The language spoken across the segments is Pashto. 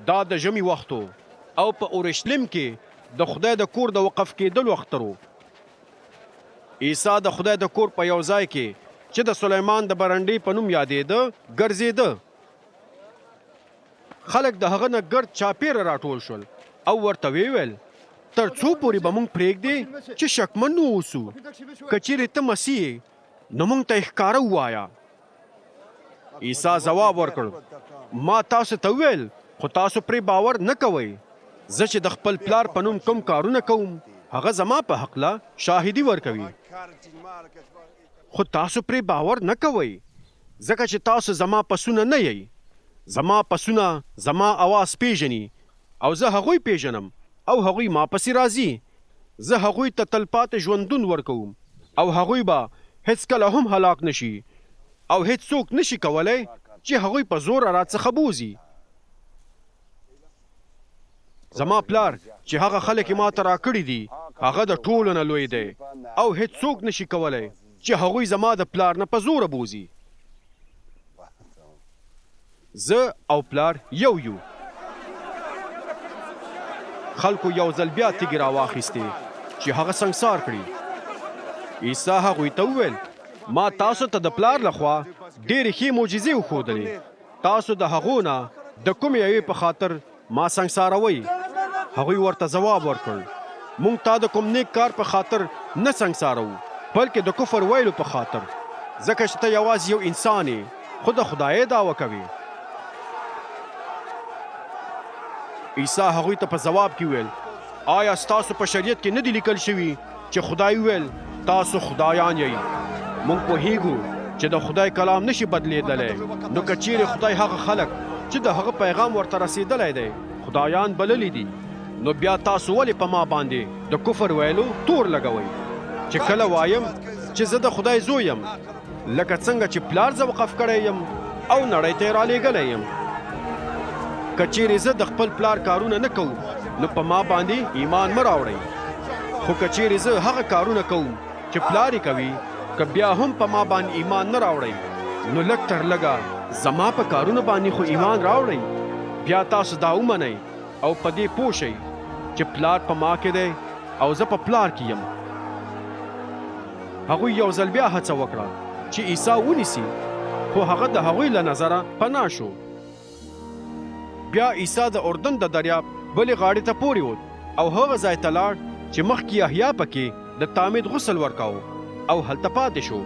دا د ژمي وختو او په اورشلیم کې د خدای د کور د وقف کېدلو اختر و. عیسی د خدای د کور په یو ځای کې چې د سلیمان د برنډې په نوم یادېده ګرځېده. خلک د هغه نه ګرد چاپېره راټول شول او ورته ویل تر څو پورې به موږ پرېږدې چې شکمن واوسو؟ که چیرې ته مسیح یې نو موږ ته یې ښکاره ووایه. عیسی ځواب ورکړ ما تاسو ته وویل خو تاسو پرې باور نه کوئ. زه چې د خپل پلار په نوم کوم کارونه کوم هغه زما په حقله شاهدي ورکوي، خو تاسو پرې باور نه کوئ ځکه چې تاسو زما پسونه نه یئ. زما پسونه زما اواز پیژني او زه هغوی پیژنم او هغوی ما پسې راځي. زه هغوی ته تلپاتې ژوندون ورکوم او هغوی به هیڅکله هم هلاک نشي او هیڅوک نشي کولی چې هغوی په زور راڅخه بوزي. زما پلار چې هغه خلک ما ته راکړي دي هغه د ټولو نه لوی دی او هیڅوک نشي کولی چې هغوی زما د پلار نه په زوره بوزي. زه او پلار یو یو. خلکو یو ځل بیا تیږې راواخیستې چې هغه سنګسار کړي. عیسی هغوی ته وویل ما تاسو ته د پلار لخوا ډېرې ښې معجزې وښودلې. تاسو د هغو نه د کومې یوې په خاطر ما سنګساروئ؟ هغوی ورته ځواب ورکړ موږ تا د کوم نیک کار په خاطر نه سنګساروو بلکې د کفر ویلو په خاطر، ځکه چې ته یوازې یو انسان یې خو د خدای دعوه کوي. عیسی هغوی ته په جواب کې ویل آیا ستاسو په شریعت کې نه دي لیکل شوي چې خدای ویل تاسو خدایان یئ؟ موږ پوهیږو چې د خدای کلام نشي بدلیدلی. نو که چیرې خدای هغه خلک چې د هغه پیغام ورته رسیدلی دی خدایان بللی دي نو بیا تاسو ولې په ما باندې د کفر ویلو تور لګوئ چې کله وایم چې زه د خدای زوی یم لکه څنګه چې پلار زه وقف کړی یم او نړۍ ته یې رالیږلی یم. که چیرې زه د خپل پلار کارونه نه کوم نو په ما باندې ایمان مه راوړئ، خو که چیرې زه هغه کارونه کوم چې پلار یې کوي که بیا هم په ما باندې ایمان نه راوړئ نو لږ تر لږه زما په کارونه باندې خو ایمان راوړئ. بیا تاسو دا ومنئ او په دې پوه شئ چې پلار په ما کې دی او زه په پلار کې یم. هغوی یو ځل بیا هڅه وکړه چې عیسی ونیسي خو هغه د هغوی له نظره پناه شو. بیا عیسی د اردن د دریاب بلې غاړې ته پورې ووت او هغه ځای ته لاړ چې مخکې یحیی پکې د تعمید غسل ورکاوه او هلته پاتې شو.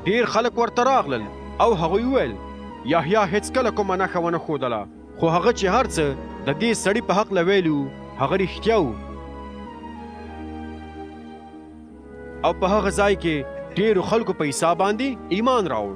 ډېر خلک ورته راغلل او هغوی وویل یحیی هیڅکله کومه نښه ونه ښودله، خو هغه چې هر څه د دې سړي په هکله ویلي وو هغه رښتیا وو. او په هغه ځای کې ډېرو خلکو په عیسی باندې ایمان راوړ.